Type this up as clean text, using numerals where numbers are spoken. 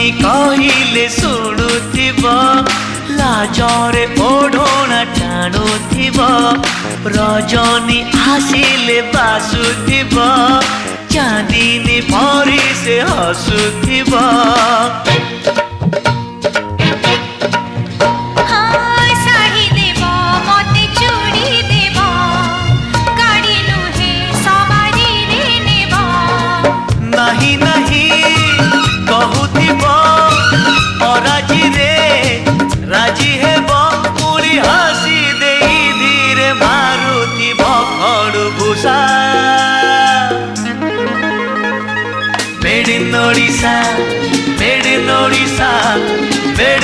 स्वामी कहिले शुणुथिब लाजरे ओढ़ना टाणुथिब रजनी आसिले बासुथिब चांदिनी परी से हसुथिब नहीं नहीं कहूथिब अराजी रे राजी हेब पुरी हसी दे धीरे मारुथिब खड़भूषा made in Odisha made in Odisha made